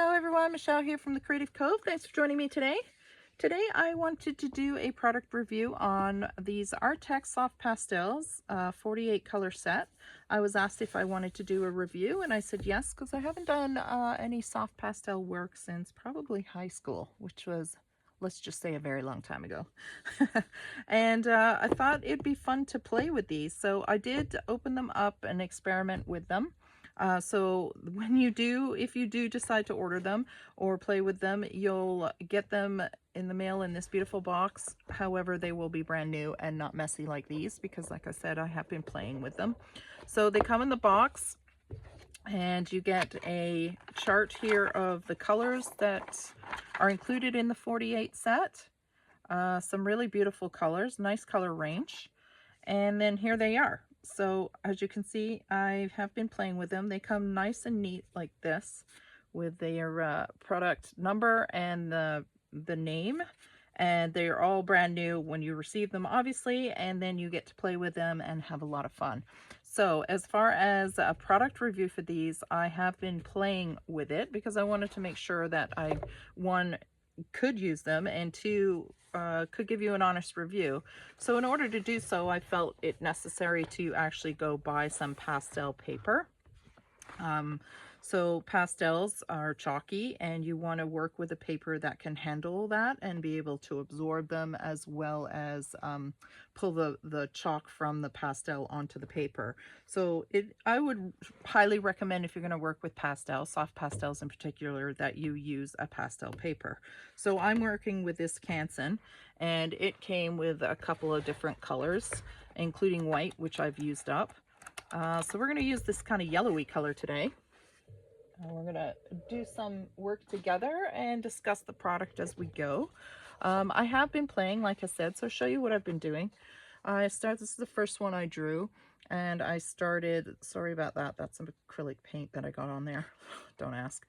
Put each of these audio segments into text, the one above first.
Hello everyone, Michelle here from the Creative Cove. Thanks for joining me today. Today I wanted to do a product review on these Arrtex soft pastels, 48 color set. I was asked if I wanted to do a review and I said yes, because I haven't done any soft pastel work since probably high school, which was, let's just say, a very long time ago. And I thought it'd be fun to play with these, so I did open them up and experiment with them. So when you do, if you do decide to order them or play with them, you'll get them in the mail in this beautiful box. However, they will be brand new and not messy like these, because like I said, I have been playing with them. So they come in the box and you get a chart here of the colors that are included in the 48 set. Some really beautiful colors, nice color range. And then here they are. So as you can see, I have been playing with them. They come nice and neat like this with their product number and the name. And they are all brand new when you receive them, obviously, and then you get to play with them and have a lot of fun. So as far as a product review for these, I have been playing with it because I wanted to make sure that I, one, could use them, and two, could give you an honest review. So in order to do so, I felt it necessary to actually go buy some pastel paper. So pastels are chalky, and you want to work with a paper that can handle that and be able to absorb them, as well as pull the chalk from the pastel onto the paper. So I would highly recommend, if you're going to work with pastels, soft pastels in particular, that you use a pastel paper. So I'm working with this Canson, and it came with a couple of different colors, including white, which I've used up. So we're going to use this kind of yellowy color today. We're going to do some work together and discuss the product as we go. I have been playing, like I said, so I'll show you what I've been doing. This is the first one I drew, and I started, sorry about that, that's some acrylic paint that I got on there, don't ask.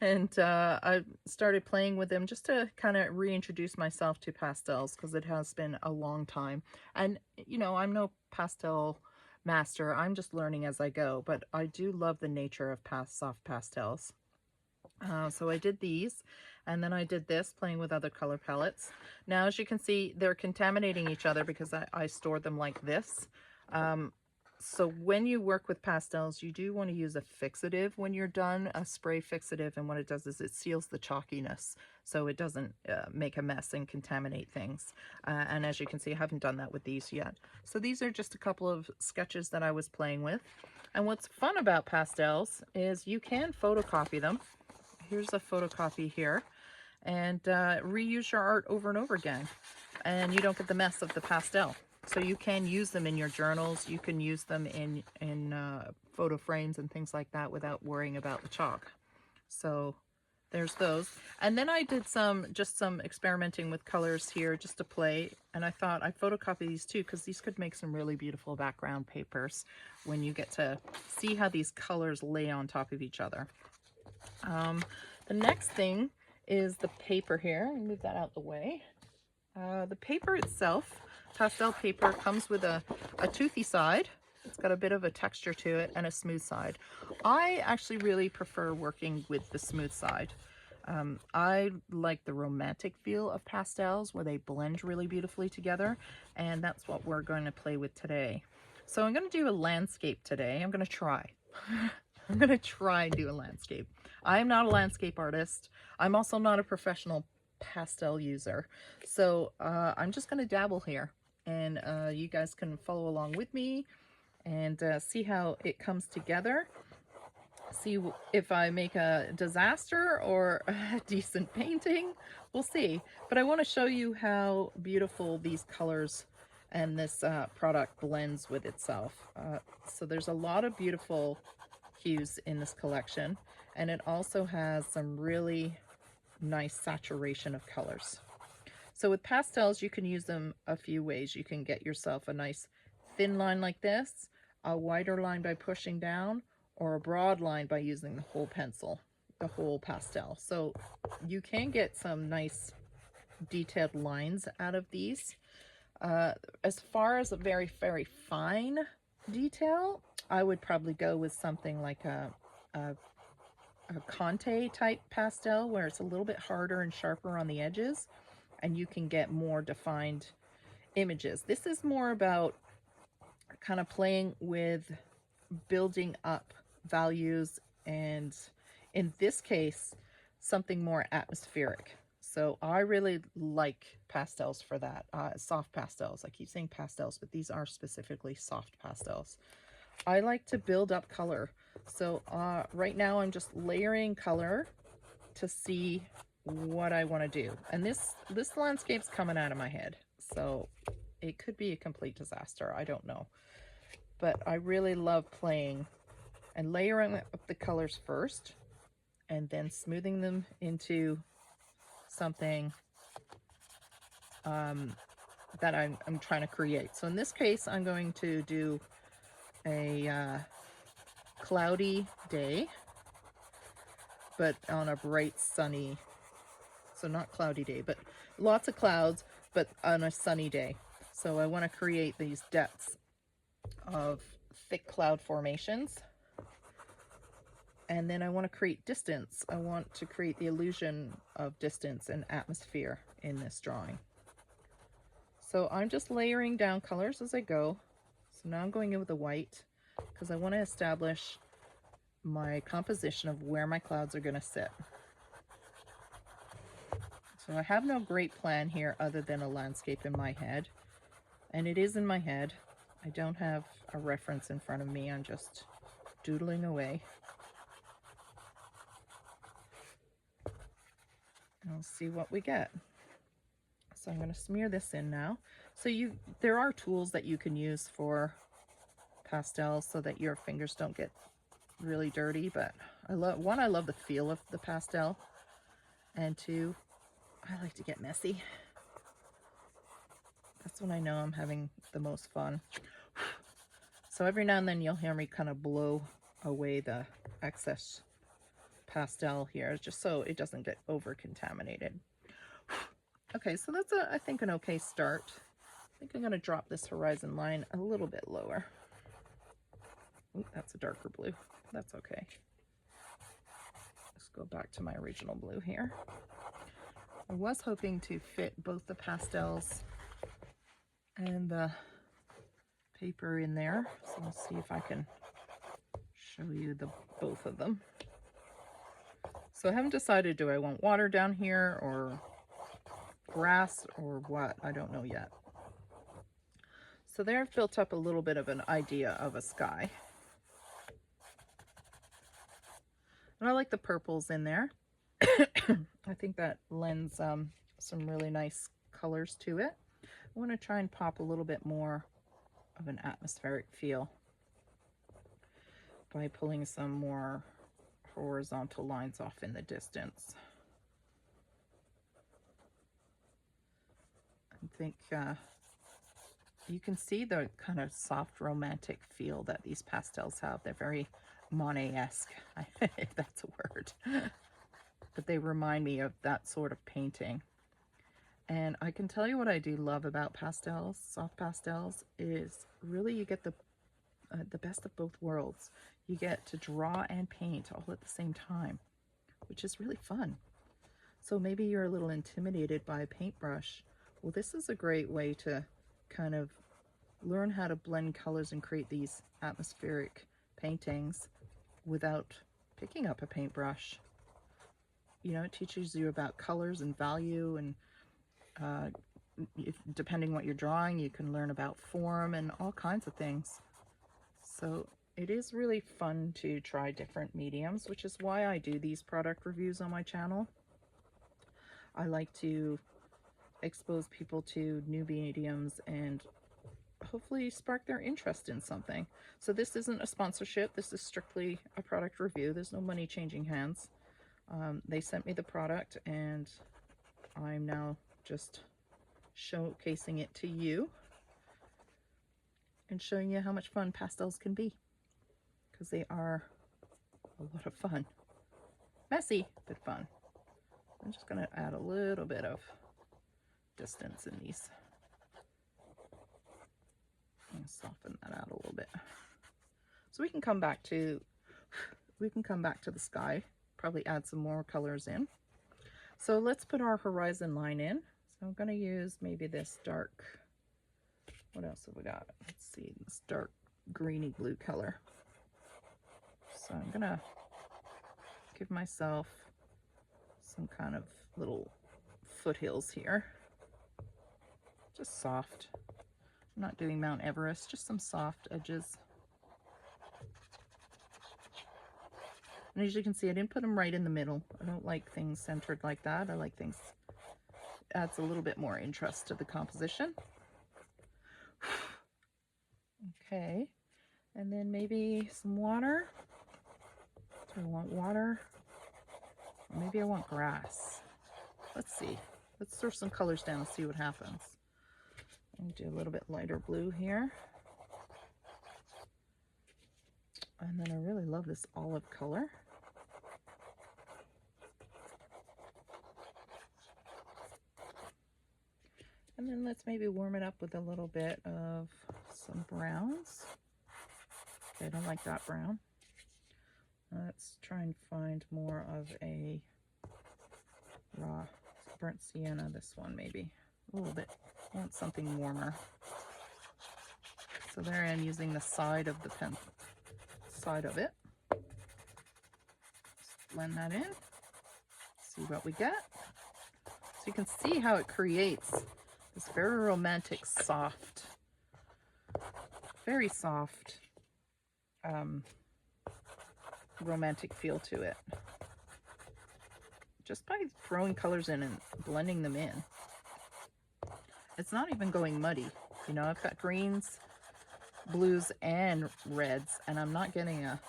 And I started playing with them just to kind of reintroduce myself to pastels, because it has been a long time. And, you know, I'm no pastel master, I'm just learning as I go, but I do love the nature of soft pastels. So I did these, and then I did this, playing with other color palettes. Now, as you can see, they're contaminating each other because I stored them like this. So when you work with pastels, you do want to use a fixative when you're done, a spray fixative, and what it does is it seals the chalkiness so it doesn't make a mess and contaminate things. And as you can see, I haven't done that with these yet. So these are just a couple of sketches that I was playing with. And what's fun about pastels is you can photocopy them. Here's a photocopy here, and reuse your art over and over again, and you don't get the mess of the pastel. So you can use them in your journals, you can use them in photo frames and things like that without worrying about the chalk. So there's those. And then I did just some experimenting with colors here just to play, and I thought I'd photocopy these too, because these could make some really beautiful background papers when you get to see how these colors lay on top of each other. The next thing is the paper here. Move that out the way. The paper itself, pastel paper, comes with a toothy side. It's got a bit of a texture to it and a smooth side. I actually really prefer working with the smooth side. I like the romantic feel of pastels where they blend really beautifully together, and that's what we're going to play with today. So I'm going to do a landscape today. I'm going to try. I'm going to try and do a landscape. I'm not a landscape artist. I'm also not a professional pastel user. So I'm just going to dabble here, and you guys can follow along with me and see how it comes together. See if I make a disaster or a decent painting. We'll see. But I want to show you how beautiful these colors and this product blends with itself. So there's a lot of beautiful hues in this collection, and it also has some really nice saturation of colors. So with pastels, you can use them a few ways. You can get yourself a nice thin line like this, a wider line by pushing down, or a broad line by using the whole pencil, the whole pastel. So you can get some nice detailed lines out of these. As far as a very, very fine detail, I would probably go with something like a a Conte type pastel where it's a little bit harder and sharper on the edges, and you can get more defined images. This is more about kind of playing with building up values, and in this case, something more atmospheric. So I really like pastels for that. Soft pastels. I keep saying pastels, but these are specifically soft pastels. I like to build up color. So right now I'm just layering color to see what I want to do. And this landscape's coming out of my head. So it could be a complete disaster. I don't know. But I really love playing and layering up the colors first and then smoothing them into something that I'm trying to create. So in this case, I'm going to do a cloudy day, but on a bright sunny, so not cloudy day, but lots of clouds, but on a sunny day. So I want to create these depths of thick cloud formations. And then I want to create distance. I want to create the illusion of distance and atmosphere in this drawing. So I'm just layering down colors as I go. So now I'm going in with the white because I want to establish my composition of where my clouds are going to sit. So I have no great plan here other than a landscape in my head. And it is in my head. I don't have a reference in front of me. I'm just doodling away. And we'll see what we get. So I'm going to smear this in now. So there are tools that you can use for pastels so that your fingers don't get really dirty, but I love the feel of the pastel, and two, I like to get messy. That's when I know I'm having the most fun. So every now and then you'll hear me kind of blow away the excess pastel here, just so it doesn't get over contaminated. Okay, so that's I think an okay start. I think I'm going to drop this horizon line a little bit lower. Ooh, that's a darker blue. That's okay. Let's go back to my original blue here. I was hoping to fit both the pastels and the paper in there. So let's see if I can show you both of them. So I haven't decided, do I want water down here or grass or what? I don't know yet. So there I've built up a little bit of an idea of a sky. And I like the purples in there. I think that lends some really nice colors to it. I want to try and pop a little bit more of an atmospheric feel by pulling some more horizontal lines off in the distance. I think you can see the kind of soft romantic feel that these pastels have. They're very Monet-esque, if that's a word. But they remind me of that sort of painting. And I can tell you what I do love about pastels, soft pastels, is really you get the best of both worlds. You get to draw and paint all at the same time, which is really fun. So maybe you're a little intimidated by a paintbrush. Well, this is a great way to kind of learn how to blend colors and create these atmospheric paintings without picking up a paintbrush. You know, it teaches you about colors and value, and depending what you're drawing, you can learn about form and all kinds of things. So it is really fun to try different mediums, which is why I do these product reviews on my channel. I like to expose people to new mediums and hopefully spark their interest in something. So this isn't a sponsorship. This is strictly a product review. There's no money changing hands. They sent me the product and I'm now just showcasing it to you and showing you how much fun pastels can be, because they are a lot of fun. Messy, but fun. I'm just going to add a little bit of distance in these and soften that out a little bit. So we can come back to the sky probably add some more colors in. So let's put our horizon line in. So I'm going to use maybe this dark, what else have we got? Let's see, this dark greeny blue color. So I'm going to give myself some kind of little foothills here. Just soft. I'm not doing Mount Everest, just some soft edges. And as you can see, I didn't put them right in the middle. I don't like things centered like that. I like things, adds a little bit more interest to the composition. Okay, and then maybe some water. Do I want water? Or maybe I want grass. Let's see. Let's throw some colors down and see what happens. And do a little bit lighter blue here. And then I really love this olive color. And then let's maybe warm it up with a little bit of some browns. Okay, I don't like that brown. Let's try and find more of a raw burnt sienna, this one maybe. A little bit, I want something warmer. So there I am using the side of the pen, side of it. Just blend that in, see what we get. So you can see how it creates this very romantic, soft, very soft, romantic feel to it. Just by throwing colors in and blending them in. It's not even going muddy. You know, I've got greens, blues, and reds, and I'm not getting a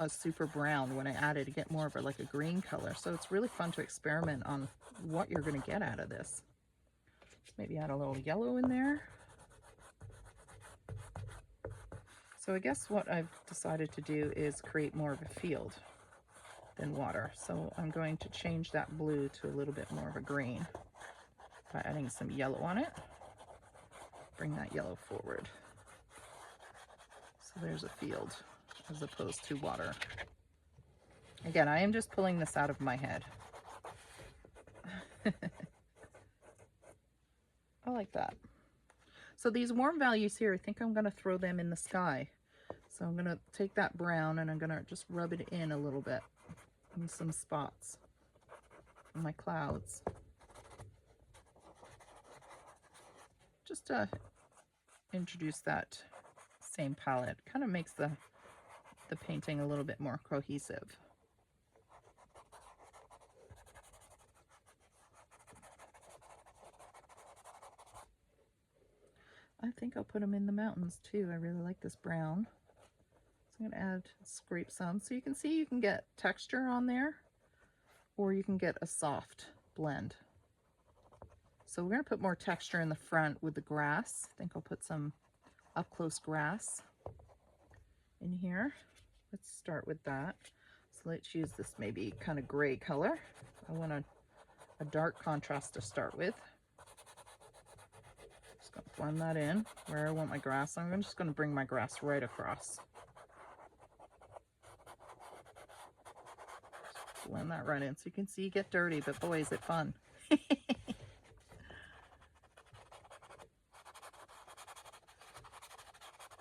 super brown when I add it to get more of like a green color. So it's really fun to experiment on what you're going to get out of this. Let's maybe add a little yellow in there. So I guess what I've decided to do is create more of a field than water. So I'm going to change that blue to a little bit more of a green by adding some yellow on it. Bring that yellow forward. So there's a field as opposed to water. Again, I am just pulling this out of my head. I like that. So these warm values here, I think I'm going to throw them in the sky. So I'm going to take that brown and I'm going to just rub it in a little bit in some spots on my clouds. Just to introduce that same palette. Kind of makes the painting a little bit more cohesive. I think I'll put them in the mountains too. I really like this brown. So I'm going to add, scrape some. So you can see you can get texture on there, or you can get a soft blend. So we're going to put more texture in the front with the grass. I think I'll put some up close grass in here. Let's start with that. So let's use this maybe kind of gray color. I want a dark contrast to start with. Just going to blend that in where I want my grass. I'm just going to bring my grass right across. Just blend that right in so you can see you get dirty, but boy, is it fun.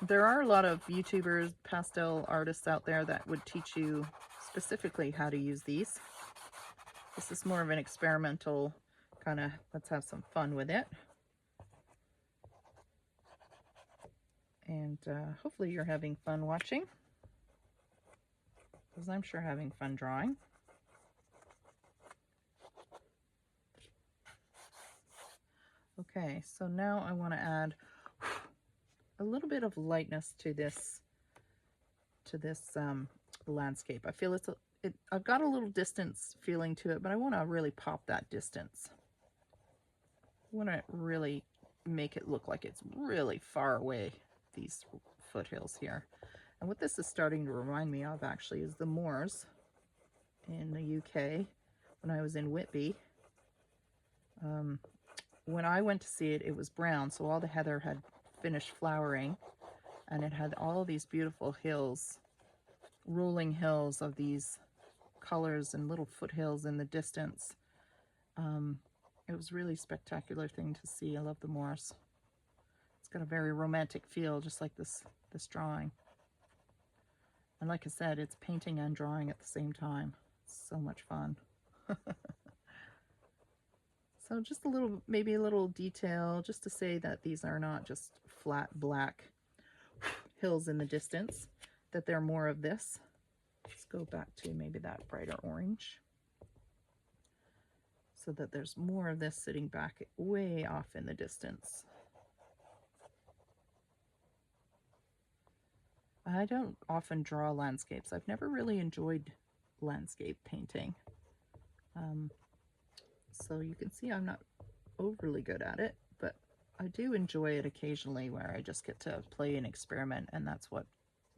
There are a lot of YouTubers, pastel artists out there that would teach you specifically how to use these. This is more of an experimental kind of, let's have some fun with it. And hopefully you're having fun watching, because I'm sure having fun drawing. Okay, so now I want to add a little bit of lightness to this landscape. I feel I've got a little distance feeling to it, but I want to really pop that distance. I want to really make it look like it's really far away, these foothills here. And what this is starting to remind me of actually is the moors in the UK when I was in Whitby. When I went to see it, it was brown, so all the heather had finished flowering, and it had all these beautiful hills, rolling hills of these colors and little foothills in the distance. It was really spectacular thing to see. I love the moors. It's got a very romantic feel, just like this drawing. And like I said, it's painting and drawing at the same time. It's so much fun. So just a little, maybe a little detail, just to say that these are not just flat black hills in the distance, that they're more of this. Let's go back to maybe that brighter orange, so that there's more of this sitting back way off in the distance. I don't often draw landscapes. I've never really enjoyed landscape painting. So you can see I'm not overly good at it, but I do enjoy it occasionally, where I just get to play and experiment, and that's what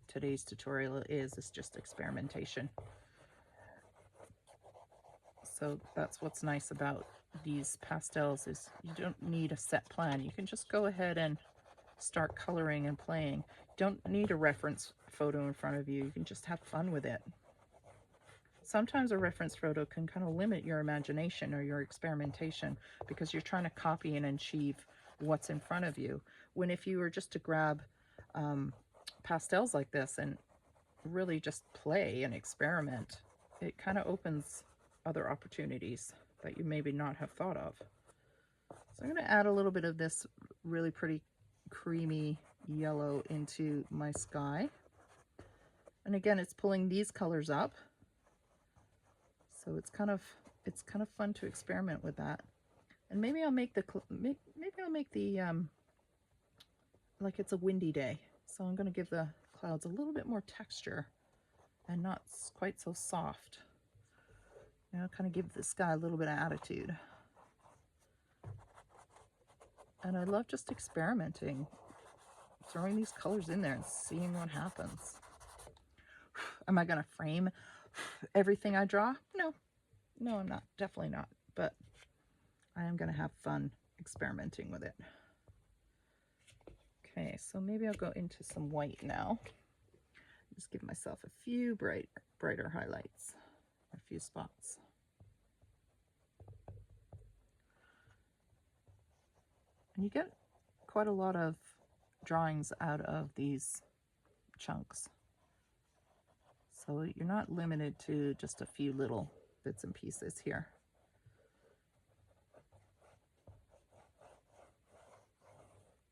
today's tutorial is just experimentation. So that's what's nice about these pastels, is you don't need a set plan. You can just go ahead and start coloring and playing. You don't need a reference photo in front of you. You can just have fun with it. Sometimes a reference photo can kind of limit your imagination or your experimentation, because you're trying to copy and achieve what's in front of you. When if you were just to grab pastels like this and really just play and experiment, it kind of opens other opportunities that you maybe not have thought of. So I'm going to add a little bit of this really pretty creamy yellow into my sky. And again, it's pulling these colors up. So it's kind of fun to experiment with that. And maybe I'll make the like it's a windy day. So I'm going to give the clouds a little bit more texture and not quite so soft. You know, kind of give the sky a little bit of attitude. And I love just experimenting, throwing these colors in there and seeing what happens. Am I going to frame everything I draw? No, I'm not. Definitely not. But I am going to have fun experimenting with it. Okay, so maybe I'll go into some white now. Just give myself a few brighter highlights, a few spots. And you get quite a lot of drawings out of these chunks. So you're not limited to just a few little bits and pieces here.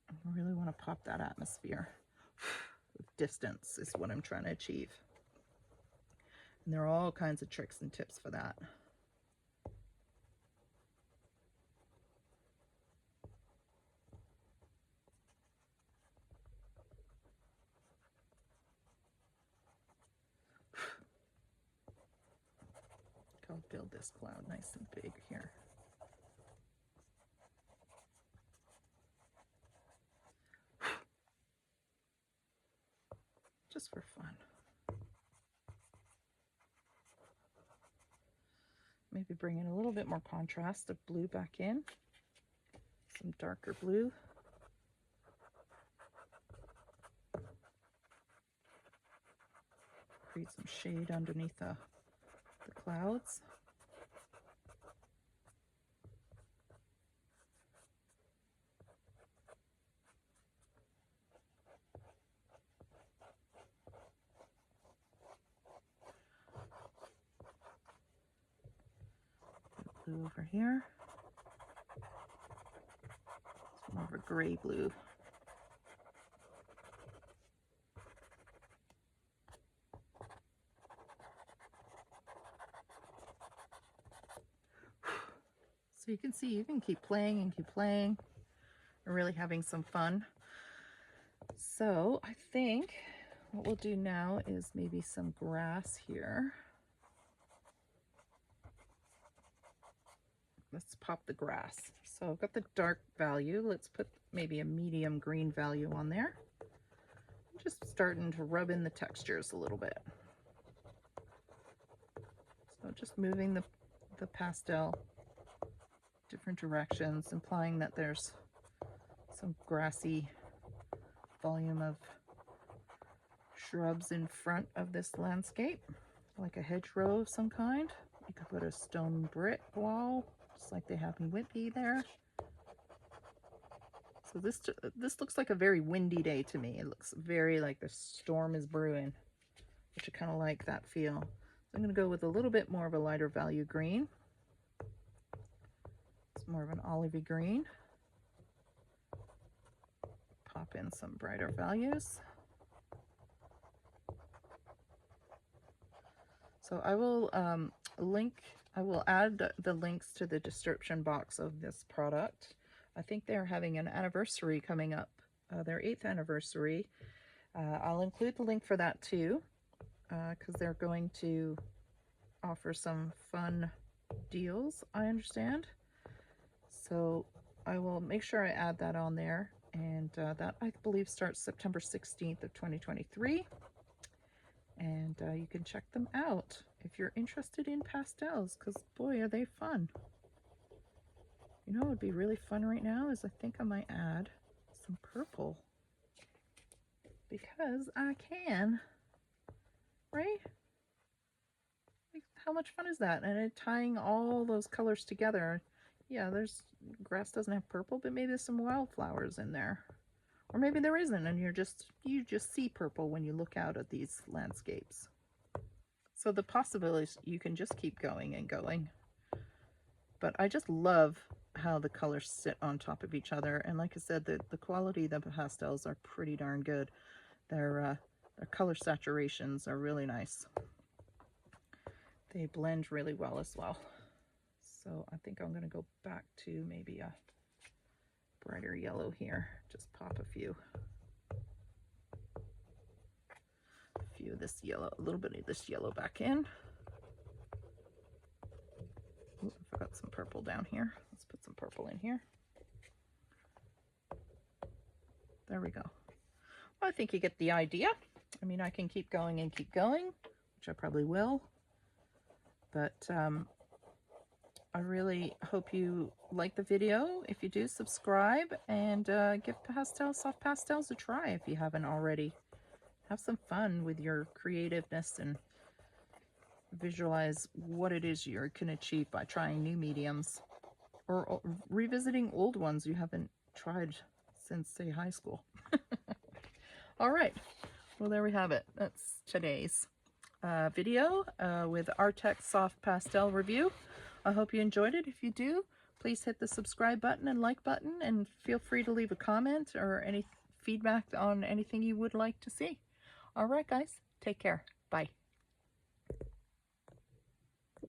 I really want to pop that atmosphere. Distance is what I'm trying to achieve. And there are all kinds of tricks and tips for that. I'll build this cloud nice and big here. Just for fun. Maybe bring in a little bit more contrast of blue back in. Some darker blue. Create some shade underneath the clouds. Blue over here. It's more of a gray blue. So you can see, you can keep playing and keep playing and really having some fun. So I think what we'll do now is maybe some grass here. Let's pop the grass. So I've got the dark value. Let's put maybe a medium green value on there. I'm just starting to rub in the textures a little bit. So just moving the pastel different directions, implying that there's some grassy volume of shrubs in front of this landscape. like a hedgerow of some kind. You could put a stone brick wall, just like they have in Whitby there. So this looks like a very windy day to me. It looks very like the storm is brewing, which I kind of like that feel. So I'm going to go with a little bit more of a lighter value green. It's more of an olivey green. Pop in some brighter values. So I will I will add the links to the description box of this product. I think they're having an anniversary coming up, their 8th anniversary. I'll include the link for that too, because they're going to offer some fun deals, I understand. So I will make sure I add that on there, and that I believe starts September 16th of 2023. And you can check them out if you're interested in pastels, because boy, are they fun. You know what would be really fun right now is I think I might add some purple, because I can, right? Like, how much fun is that? And tying all those colors together. Yeah, there's grass doesn't have purple, but maybe there's some wildflowers in there. Or maybe there isn't, and you just see purple when you look out at these landscapes. So the possibilities, you can just keep going and going. But I just love how the colors sit on top of each other. And like I said, the quality of the pastels are pretty darn good. Their color saturations are really nice. They blend really well as well. So I think I'm going to go back to maybe a brighter yellow here. Just pop a few of this yellow, a little bit of this yellow back in. Ooh, I forgot some purple down here. Let's put some purple in here. There we go. Well, I think you get the idea. I mean, I can keep going and keep going, which I probably will. But I really hope you like the video. If you do, subscribe and give soft pastels a try if you haven't already. Have some fun with your creativeness and visualize what it is you can achieve by trying new mediums or revisiting old ones you haven't tried since, say, high school. All right, well, there we have it. That's today's video with Arrtex soft pastel review. I hope you enjoyed it. If you do, please hit the subscribe button and like button, and feel free to leave a comment or any feedback on anything you would like to see. All right, guys, take care. Bye.